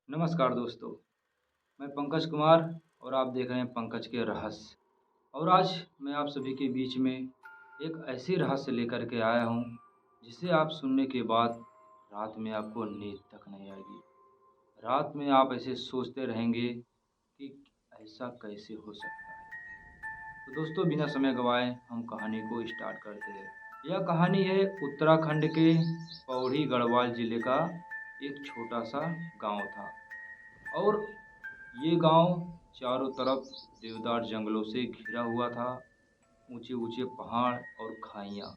नमस्कार दोस्तों, मैं पंकज कुमार और आप देख रहे हैं पंकज के रहस्य। और आज मैं आप सभी के बीच में एक ऐसी रहस्य लेकर के आया हूँ, जिसे आप सुनने के बाद रात में आपको नींद तक नहीं आएगी। रात में आप ऐसे सोचते रहेंगे कि ऐसा कैसे हो सकता है। तो दोस्तों बिना समय गवाए हम कहानी को स्टार्ट करते हैं। यह कहानी है उत्तराखंड के पौड़ी गढ़वाल जिले का एक छोटा सा गांव था। और ये गांव चारों तरफ देवदार जंगलों से घिरा हुआ था। ऊंचे ऊंचे पहाड़ और खाइयाँ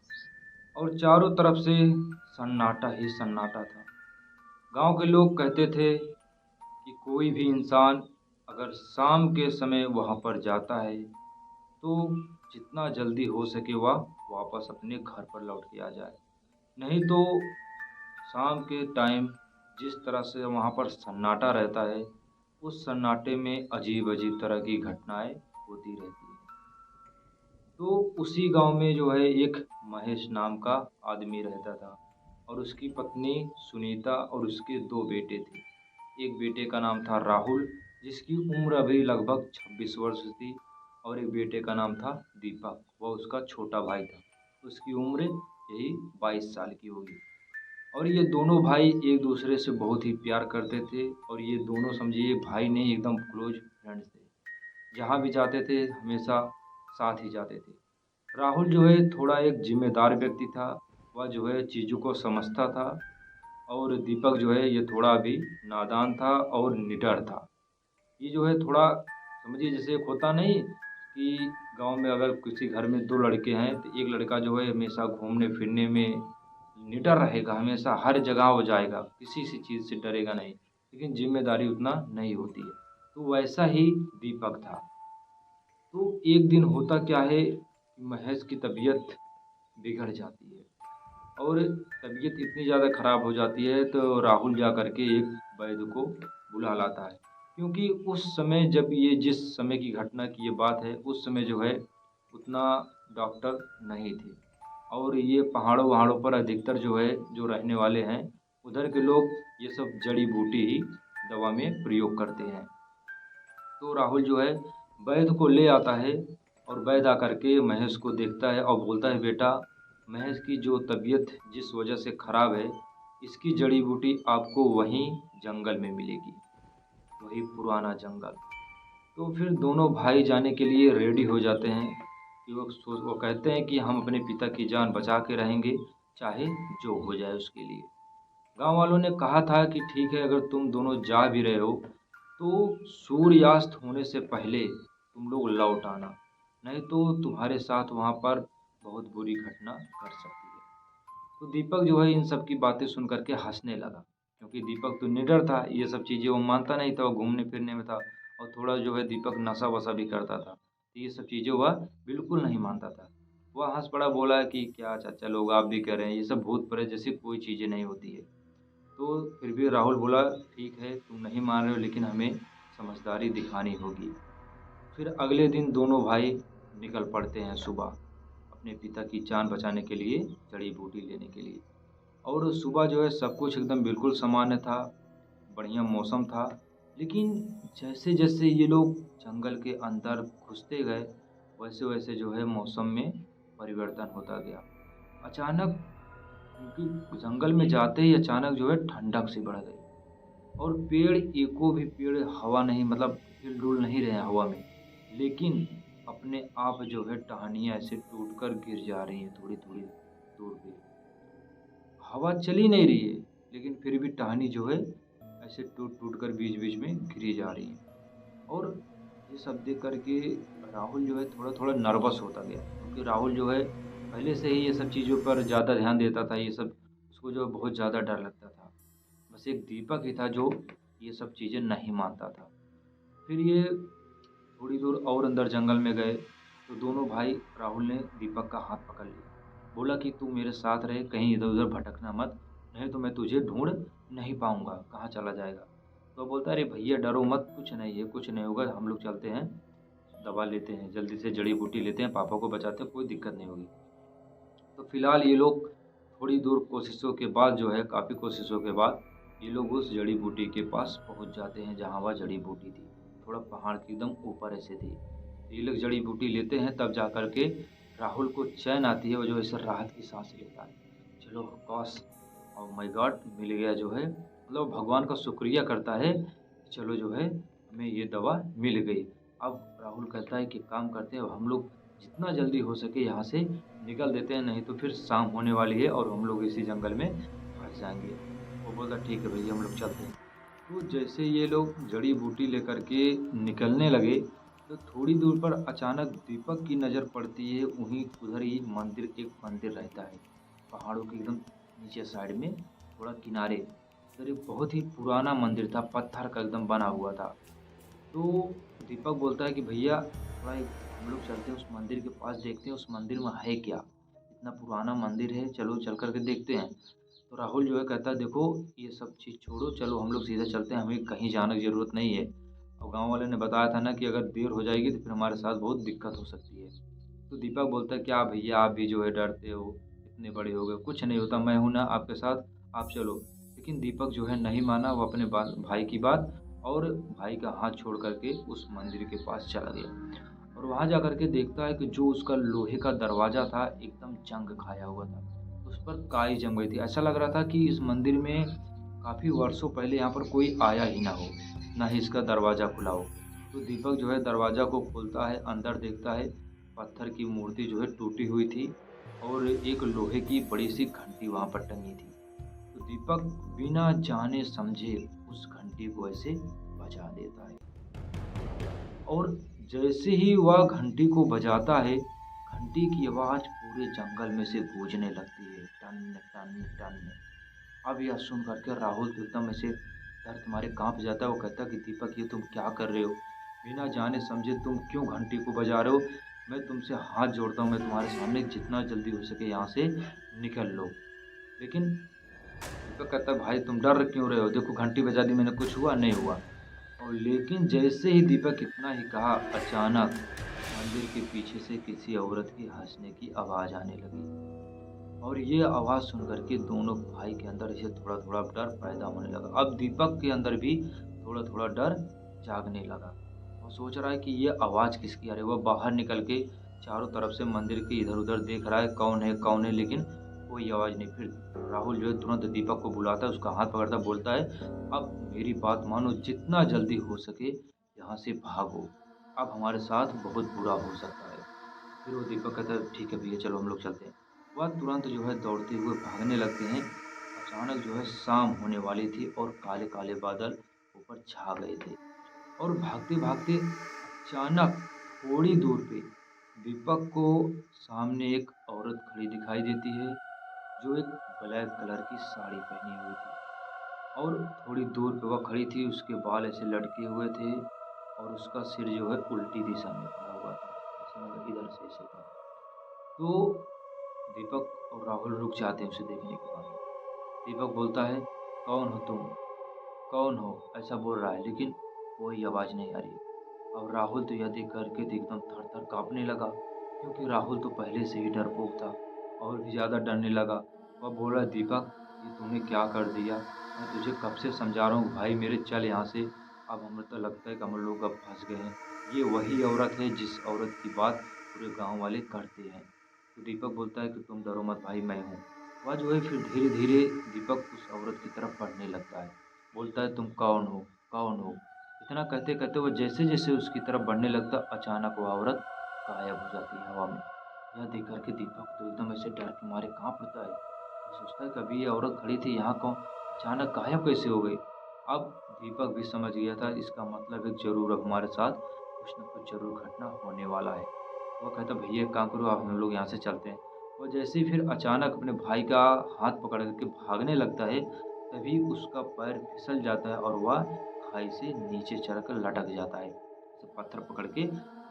और चारों तरफ से सन्नाटा ही सन्नाटा था। गांव के लोग कहते थे कि कोई भी इंसान अगर शाम के समय वहां पर जाता है तो जितना जल्दी हो सके वह वापस अपने घर पर लौट के आ जाए। नहीं तो शाम के टाइम जिस तरह से वहाँ पर सन्नाटा रहता है, उस सन्नाटे में अजीब अजीब तरह की घटनाएं होती रहती हैं। तो उसी गांव में जो है एक महेश नाम का आदमी रहता था और उसकी पत्नी सुनीता और उसके दो बेटे थे। एक बेटे का नाम था राहुल, जिसकी उम्र अभी लगभग 26 वर्ष थी। और एक बेटे का नाम था दीपक, वह उसका छोटा भाई था। उसकी उम्र यही 22 साल की होगी। और ये दोनों भाई एक दूसरे से बहुत ही प्यार करते थे और ये दोनों समझिए भाई नहीं, एकदम क्लोज फ्रेंड्स थे। जहाँ भी जाते थे हमेशा साथ ही जाते थे। राहुल जो है थोड़ा एक जिम्मेदार व्यक्ति था, वह जो है चीज़ों को समझता था। और दीपक जो है ये थोड़ा अभी नादान था और निडर था। ये जो है थोड़ा समझिए जैसे एक होता नहीं कि गांव में अगर किसी घर में दो लड़के हैं तो एक लड़का जो है हमेशा घूमने फिरने में निडर रहेगा, हमेशा हर जगह वो जाएगा, किसी सी चीज़ से डरेगा नहीं, लेकिन जिम्मेदारी उतना नहीं होती है। तो वैसा ही दीपक था। तो एक दिन होता क्या है कि महेश की तबीयत बिगड़ जाती है। और तबीयत इतनी ज़्यादा ख़राब हो जाती है तो राहुल जा कर के एक वैद्य को बुला लाता है। क्योंकि उस समय जब ये जिस समय की घटना की ये बात है, उस समय जो है उतना डॉक्टर नहीं थे। और ये पहाड़ों-वहाड़ों पर अधिकतर जो है जो रहने वाले हैं, उधर के लोग ये सब जड़ी-बूटी ही दवा में प्रयोग करते हैं। तो राहुल जो है वैद्य को ले आता है और वैद्य आकर के महेश को देखता है और बोलता है, बेटा महेश की जो तबीयत जिस वजह से ख़राब है, इसकी जड़ी बूटी आपको वहीं जंगल में मिलेगी, वही पुराना जंगल। तो फिर दोनों भाई जाने के लिए रेडी हो जाते हैं कि वो कहते हैं कि हम अपने पिता की जान बचा के रहेंगे, चाहे जो हो जाए उसके लिए। गांव वालों ने कहा था कि ठीक है, अगर तुम दोनों जा भी रहे हो तो सूर्यास्त होने से पहले तुम लोग लौट आना, नहीं तो तुम्हारे साथ वहाँ पर बहुत बुरी घटना घट सकती है। तो दीपक जो है इन सब की बातें सुन करके हंसने लगा, क्योंकि दीपक तो निडर था, ये सब चीज़ें वो मानता नहीं था, वो घूमने फिरने में था। और थोड़ा जो है दीपक नशा वशा भी करता था, तो ये सब चीज़ें वह बिल्कुल नहीं मानता था। वह हंस पड़ा, बोला कि क्या चाचा लोग आप भी कह रहे हैं, ये सब भूत प्रेत जैसी कोई चीज़ें नहीं होती है। तो फिर भी राहुल बोला, ठीक है तुम नहीं मान रहे हो लेकिन हमें समझदारी दिखानी होगी। फिर अगले दिन दोनों भाई निकल पड़ते हैं सुबह, अपने पिता की जान बचाने के लिए, जड़ी बूटी लेने के लिए। और सुबह जो है सब कुछ एकदम बिल्कुल सामान्य था, बढ़िया मौसम था। लेकिन जैसे जैसे ये लोग जंगल के अंदर घुसते गए, वैसे वैसे जो है मौसम में परिवर्तन होता गया। अचानक उनकी जंगल में जाते ही अचानक जो है ठंडक सी बढ़ गई। और पेड़ एको भी पेड़ हवा नहीं, मतलब हिल-डुल नहीं रहे हैं हवा में, लेकिन अपने आप जो है टहनियाँ ऐसे टूटकर गिर जा रही हैं थोड़ी-थोड़ी दूर पे। हवा चल ही नहीं रही है, लेकिन फिर भी टहनी जो है ऐसे टूट-टूट कर बीच-बीच में गिरी जा रही है। और ये सब देख कर के राहुल जो है थोड़ा-थोड़ा नर्वस होता गया, क्योंकि राहुल जो है पहले से ही ये सब चीज़ों पर ज़्यादा ध्यान देता था, ये सब उसको जो है बहुत ज़्यादा डर लगता था। बस एक दीपक ही था जो ये सब चीज़ें नहीं मानता था। फिर ये थोड़ी दूर और अंदर जंगल में गए, तो दोनों भाई राहुल ने दीपक का हाथ पकड़ लिया। बोला कि तू मेरे साथ रहे, कहीं इधर-उधर भटकना मत, नहीं तो मैं तुझे ढूँढ नहीं पाऊँगा, कहाँ चला जाएगा। तो बोलता है, अरे भैया डरो मत, कुछ नहीं है, कुछ नहीं होगा, हम लोग चलते हैं, दवा लेते हैं, जल्दी से जड़ी-बूटी लेते हैं, पापा को बचाते हैं, कोई दिक्कत नहीं होगी। तो फिलहाल ये लोग थोड़ी दूर कोशिशों के बाद जो है, काफ़ी कोशिशों के बाद ये लोग उस जड़ी बूटी के पास पहुँच जाते हैं जहाँ वह जड़ी बूटी थी। थोड़ा पहाड़ के एकदम ऊपर ऐसे थी। ये लोग जड़ी बूटी लेते हैं तब जा कर के राहुल को चैन आती है, वो जो ऐसे राहत की साँस लेता है। चलो काश, ओह माय गॉड, मिल गया जो है, मतलब भगवान का शुक्रिया करता है कि चलो जो है हमें ये दवा मिल गई। अब राहुल कहता है कि काम करते हैं, अब हम लोग जितना जल्दी हो सके यहाँ से निकल देते हैं, नहीं तो फिर शाम होने वाली है और हम लोग इसी जंगल में फँस जाएँगे। वो बोलता ठीक है भैया, हम लोग चलते हैं। तो जैसे ये लोग जड़ी बूटी लेकर के निकलने लगे, तो थोड़ी दूर पर अचानक दीपक की नज़र पड़ती है, वहीं उधर ही एक मंदिर रहता है। पहाड़ों के एकदम नीचे साइड में थोड़ा किनारे, उधर एक बहुत ही पुराना मंदिर था, पत्थर का एकदम बना हुआ था। तो दीपक बोलता है कि भैया थोड़ा एक हम लोग चलते हैं उस मंदिर के पास, देखते हैं उस मंदिर में है क्या? इतना पुराना मंदिर है, चलो चल कर के देखते हैं। तो राहुल जो है कहता है देखो ये सब चीज़ छोड़ो, चलो हम लोग सीधे चलते हैं, हमें कहीं जाने की ज़रूरत नहीं है। और गाँव वाले ने बताया था ना कि अगर देर हो जाएगी तो फिर हमारे साथ बहुत दिक्कत हो सकती है। तो दीपक बोलता है क्या भैया आप भी जो है डरते हो, इतने बड़े हो गए, कुछ नहीं होता, मैं हूँ ना आपके साथ, आप चलो। लेकिन दीपक जो है नहीं माना, वो अपने भाई की बात और भाई का हाथ छोड़ कर के उस मंदिर के पास चला गया। और वहाँ जा कर के देखता है कि जो उसका लोहे का दरवाज़ा था एकदम जंग खाया हुआ था। उस पर काई जम गई थी। ऐसा लग रहा था कि इस मंदिर में काफ़ी वर्षों पहले यहाँ पर कोई आया ही ना हो, ना ही इसका दरवाज़ा खुला हो। तो दीपक जो है दरवाज़ा को खोलता है, अंदर देखता है पत्थर की मूर्ति जो है टूटी हुई थी और एक लोहे की बड़ी-सी घंटी वहाँ पर टंगी थी। तो दीपक बिना जाने समझे उस घंटी को ऐसे बजा देता है। और जैसे ही वह घंटी को बजाता है, घंटी की आवाज़ पूरे जंगल में से गूंजने लगती है, टन, टन, टन। अब यह सुन कर के राहुल तो एकदम ऐसे डर के मारे काँप जाता है। वो कहता है कि दीपक ये तुम क्या कर रहे हो? बिना जाने समझे तुम क्यों घंटी को बजा रहे हो? मैं तुमसे हाथ जोड़ता हूँ, मैं तुम्हारे सामने जितना जल्दी हो सके यहाँ से निकल लो। लेकिन दीपक कहता है भाई तुम डर क्यों रहे हो? देखो घंटी बजा दी मैंने, कुछ हुआ? नहीं हुआ। और लेकिन जैसे ही दीपक इतना ही कहा, अचानक मंदिर के पीछे से किसी औरत की हँसने की आवाज़ आने लगी। और ये आवाज़ सुन कर के दोनों भाई के अंदर ऐसे थोड़ा-थोड़ा डर पैदा होने लगा। अब दीपक के अंदर भी थोड़ा-थोड़ा डर जागने लगा। वो सोच रहा है कि ये आवाज़ किसकी आ रही है? वो बाहर निकल के चारों तरफ से मंदिर के इधर-उधर देख रहा है कौन है, कौन है? लेकिन कोई आवाज़ नहीं। फिर राहुल जो है तुरंत दीपक को बुलाता है, उसका हाथ पकड़ता है, बोलता है, "अब मेरी बात मानो, जितना जल्दी हो सके यहाँ से भागो। अब हमारे साथ बहुत बुरा हो सकता है।" फिर वो दीपक कहता है, "ठीक है भैया, चलो हम लोग चलते हैं।" वह तुरंत जो है दौड़ते हुए भागने लगते हैं। अचानक जो है शाम होने वाली थी और काले-काले बादल ऊपर छा गए थे और भागते-भागते अचानक थोड़ी दूर पे दीपक को सामने एक औरत खड़ी दिखाई देती है, जो एक ब्लैक कलर की साड़ी पहनी हुई थी और थोड़ी दूर पे वह खड़ी थी, उसके बाल ऐसे लटके हुए थे और उसका सिर जो है उल्टी दिशा में पड़ा हुआ था, ऐसे मतलब इधर से ऐसे था। तो दीपक और राहुल रुक जाते हैं उसे देखने के बाद। दीपक बोलता है, "कौन हो तुम? कौन हो?" ऐसा बोल रहा है लेकिन कोई आवाज़ नहीं आ रही है। और राहुल तो यह देख कर के तो एकदम थर-थर काँपने लगा, क्योंकि राहुल तो पहले से ही डरपोक था और भी ज़्यादा डरने लगा। वह बोल रहा है, "दीपक, ये तूने क्या कर दिया? मैं तुझे कब से समझा रहा हूँ भाई मेरे चल यहाँ से। अब हमें तो लगता है कि हम लोग अब फँस गए हैं। ये वही औरत है जिस औरत की बात पूरे गाँव वाले करते हैं।" तो दीपक बोलता है कि, "तुम डरो मत भाई, मैं हूँ।" वह जो है फिर धीरे-धीरे दीपक उस औरत की तरफ बढ़ने लगता है। बोलता है, "तुम कौन हो? कौन हो?" इतना कहते-कहते वो जैसे-जैसे उसकी तरफ बढ़ने लगता, अचानक वो औरत गायब हो जाती है हवा में। यह देख कर के दीपक तो एकदम ऐसे डर के मारे काँप उठता है। वो सोचता है कि अभी ये औरत खड़ी थी, यहाँ कौन अचानक गायब कैसे हो गई? अब दीपक भी समझ गया था इसका मतलब है ज़रूर अब हमारे साथ कुछ न कुछ ज़रूर घटना होने वाला है। वो कहता भैया एक काम करो, अब हम लोग यहाँ से चलते हैं। और जैसे ही फिर अचानक अपने भाई का हाथ पकड़ के भागने लगता है, तभी उसका पैर फिसल जाता है और वह खाई से नीचे चढ़कर लटक जाता है। ऐसे पत्थर पकड़ के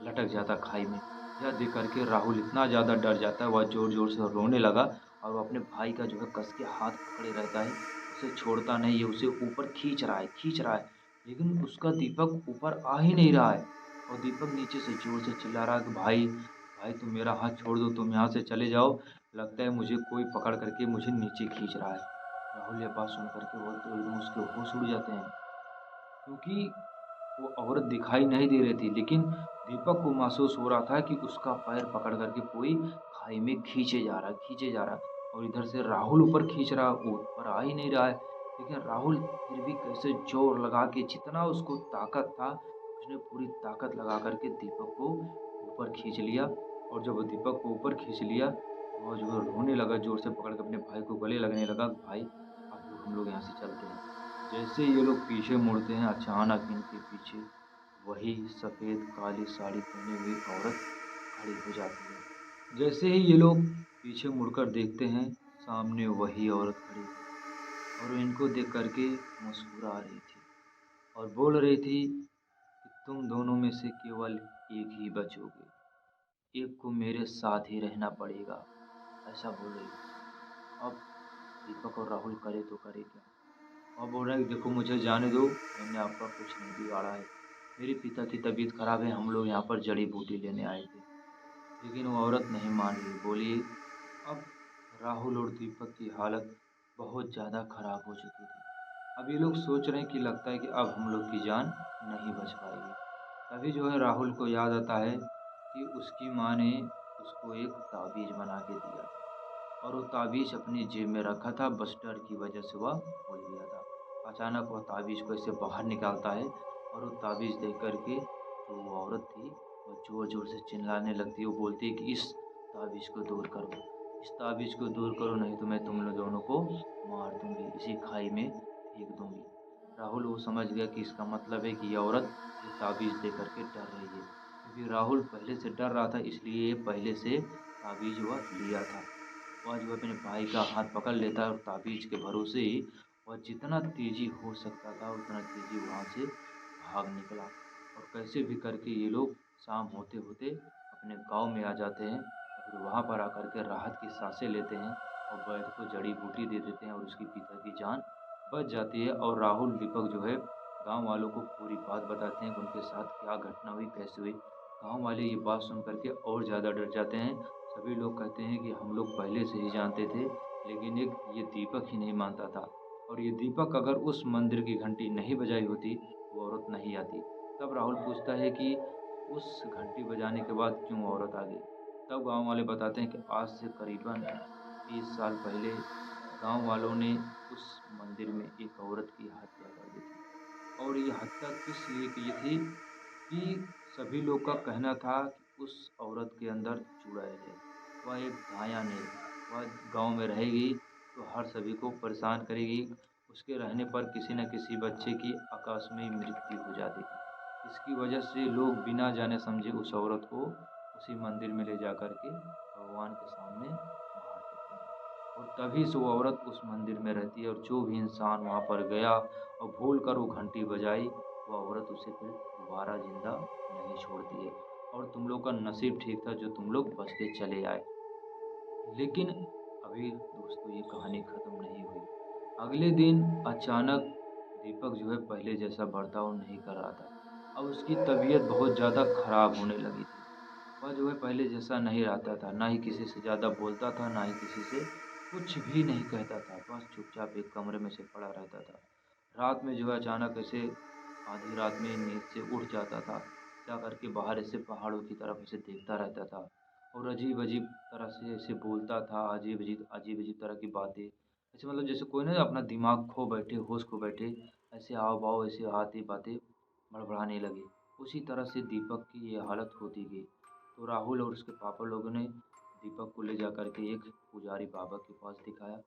लटक जाता है खाई में। यह देख कर के राहुल इतना ज़्यादा डर जाता है, वह ज़ोर-ज़ोर से रोने लगा और वो अपने भाई का जो है कस के हाथ पकड़े रहता है, उसे छोड़ता नहीं है, उसे ऊपर खींच रहा है, लेकिन उसका दीपक ऊपर आ ही नहीं रहा है। और दीपक नीचे से ज़ोर से चिल्ला रहा है कि भाई, भाई तुम मेरा हाथ छोड़ दो, तुम यहाँ से चले जाओ, लगता है मुझे कोई पकड़ कर के मुझे नीचे खींच रहा है। राहुल यह बात सुन कर के वो तो एकदम उसके होश उड़ जाते हैं, क्योंकि वो औरत दिखाई नहीं दे रही थी, लेकिन दीपक को महसूस हो रहा था कि उसका पैर पकड़ कर के कोई खाई में खींचे जा रहा है, खींचे जा रहा है। और इधर से राहुल ऊपर खींच रहा है, वो ऊपर आ ही नहीं रहा है। लेकिन राहुल फिर भी कैसे ज़ोर लगा के जितना उसको ताकत था, उसने पूरी ताकत लगा कर के दीपक को ऊपर खींच लिया। और जब वो दीपक को ऊपर खींच लिया, तो वो जो है रोने लगा, ज़ोर से पकड़ के अपने भाई को गले लगने लगा, "भाई, हम लोग यहाँ से चलते हैं।" जैसे ये लोग पीछे मुड़ते हैं, अचानक इनके पीछे वही सफ़ेद काली साड़ी पहनी हुई औरत खड़ी हो जाती है। जैसे ही ये लोग पीछे मुड़कर देखते हैं, सामने वही औरत खड़ी थी और इनको देख कर के मुस्कुरा रही थी और बोल रही थी कि तुम दोनों में से केवल एक ही बचोगे, एक को मेरे साथ ही रहना पड़ेगा, ऐसा बोल रही थी। अब दीपक और राहुल करे तो करे क्या? और बोल रहा है कि देखो मुझे जाने दो, मैंने आपका कुछ नहीं बिगाड़ा है। मेरे पिता की तबीयत खराब है, हम लोग यहाँ पर जड़ी-बूटी लेने आए थे। लेकिन वो औरत नहीं मान रही, बोली अब राहुल और दीपक की हालत बहुत ज़्यादा खराब हो चुकी थी। अब ये लोग सोच रहे हैं कि लगता है कि अब हम लोग की जान नहीं बच पाएगी। तभी जो है राहुल को याद आता है कि उसकी माँ ने उसको एक ताबीज़ बना के दिया था। और वो ताबीज़ अपनी जेब में रखा था, बस डर की वजह से वह भूल गया था। अचानक वह ताबीज़ को ऐसे बाहर निकालता है और वो ताबीज़ देख कर के जो वो औरत थी, वह ज़ोर-ज़ोर से चिल्लाने लगती है। वो बोलती है कि इस ताबीज़ को दूर करो, इस ताबीज़ को दूर करो, नहीं तो मैं तुम लोग दोनों को मार दूँगी, इसी खाई में फेंक दूँगी। राहुल वो समझ गया कि इसका मतलब है कि ये औरत ये ताबीज़ दे कर के डर रही है। क्योंकि राहुल पहले से डर रहा था, इसलिए ये पहले से ताबीज़ वह लिया था। वह जो है अपने भाई का हाथ पकड़ लेता है और ताबीज़ के भरोसे ही वह जितना तेज़ी हो सकता था उतना तेज़ी वहाँ से भाग निकला। और कैसे भी करके ये लोग शाम होते-होते अपने गाँव में आ जाते हैं और फिर वहाँ पर आकर के राहत की साँसें लेते हैं और वैद्य को जड़ी-बूटी दे देते हैं और उसके पिता की जान बच जाती है। और राहुल, दीपक जो है गाँव वालों को पूरी बात बताते हैं कि उनके साथ क्या घटना हुई, कैसे हुई। गाँव वाले ये बात सुन कर के और ज़्यादा डर जाते हैं। सभी लोग कहते हैं कि हम लोग पहले से ही जानते थे, लेकिन एक ये दीपक ही नहीं मानता था। और ये दीपक अगर उस मंदिर की घंटी नहीं बजाई होती, वो औरत नहीं आती। तब राहुल पूछता है कि उस घंटी बजाने के बाद क्यों औरत आ गई? तब गाँव वाले बताते हैं कि आज से करीबन 30 साल पहले गाँव वालों ने उस मंदिर में एक औरत की हत्या कर दी थी। और ये हत्या किस लिए की थी कि सभी लोग का कहना था कि उस औरत के अंदर चुड़ैल है। वह एक दायान है, वह गाँव में रहेगी तो हर सभी को परेशान करेगी। उसके रहने पर किसी न किसी बच्चे की आकस्मिक मृत्यु हो जाती थी। इसकी वजह से लोग बिना जाने समझे उस औरत को उसी मंदिर में ले जाकर के भगवान के सामने मार देते हैं। और तभी से वो औरत उस मंदिर में रहती है और जो भी इंसान वहाँ पर गया और भूल कर वो घंटी बजाई, वो औरत उसे फिर दोबारा ज़िंदा नहीं छोड़ती है। और तुम लोग का नसीब ठीक था जो तुम लोग बच के चले आए। लेकिन अभी दोस्तों ये कहानी ख़त्म नहीं हुई। अगले दिन अचानक दीपक जो है पहले जैसा बर्ताव नहीं कर रहा था। अब उसकी तबीयत बहुत ज़्यादा ख़राब होने लगी थी। वह जो है पहले जैसा नहीं रहता था, ना ही किसी से ज़्यादा बोलता था, ना ही किसी से कुछ भी नहीं कहता था, बस चुपचाप एक कमरे में से पड़ा रहता था। रात में जो है अचानक ऐसे आधी रात में नींद से उठ जाता था, जा कर के बाहर ऐसे पहाड़ों की तरफ ऐसे देखता रहता था और अजीब-अजीब तरह से ऐसे बोलता था, अजीब-अजीब तरह की बातें। ऐसे मतलब जैसे कोई ना अपना दिमाग खो बैठे, होश खो बैठे, ऐसे हाव-भाव, ऐसे बातें बड़बड़ाने लगे। उसी तरह से दीपक की ये हालत होती गई। तो राहुल और उसके पापा लोगों ने दीपक को ले जाकर के एक पुजारी बाबा के पास दिखाया।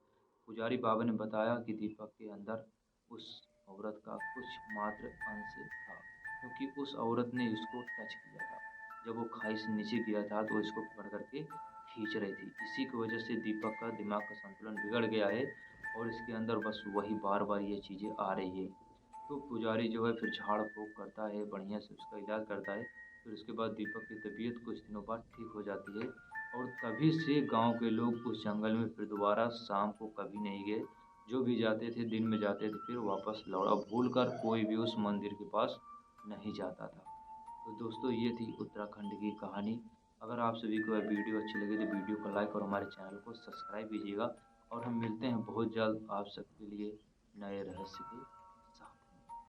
पुजारी बाबा ने बताया कि दीपक के अंदर उस औरत का कुछ मात्र अंश था, क्योंकि उस औरत ने उसको टच किया था। जब वो खाई से नीचे गिरा था तो इसको पकड़ कर के खींच रही थी। इसी की वजह से दीपक का दिमाग का संतुलन बिगड़ गया है और इसके अंदर बस वही बार-बार ये चीज़ें आ रही है। तो पुजारी जो है फिर झाड़-फूँक करता है, बढ़िया से उसका इलाज करता है। फिर उसके बाद दीपक की तबीयत कुछ दिनों बाद ठीक हो जाती है और तभी से गाँव के लोग उस जंगल में फिर दोबारा शाम को कभी नहीं गए। जो भी जाते थे, दिन में जाते थे, फिर वापस लौटा। भूलकर कोई भी उस मंदिर के पास नहीं जाता था। तो दोस्तों ये थी उत्तराखंड की कहानी। अगर आप सभी को यह वीडियो अच्छी लगी तो वीडियो को लाइक और हमारे चैनल को सब्सक्राइब कीजिएगा और हम मिलते हैं बहुत जल्द आप सबके लिए नए रहस्य के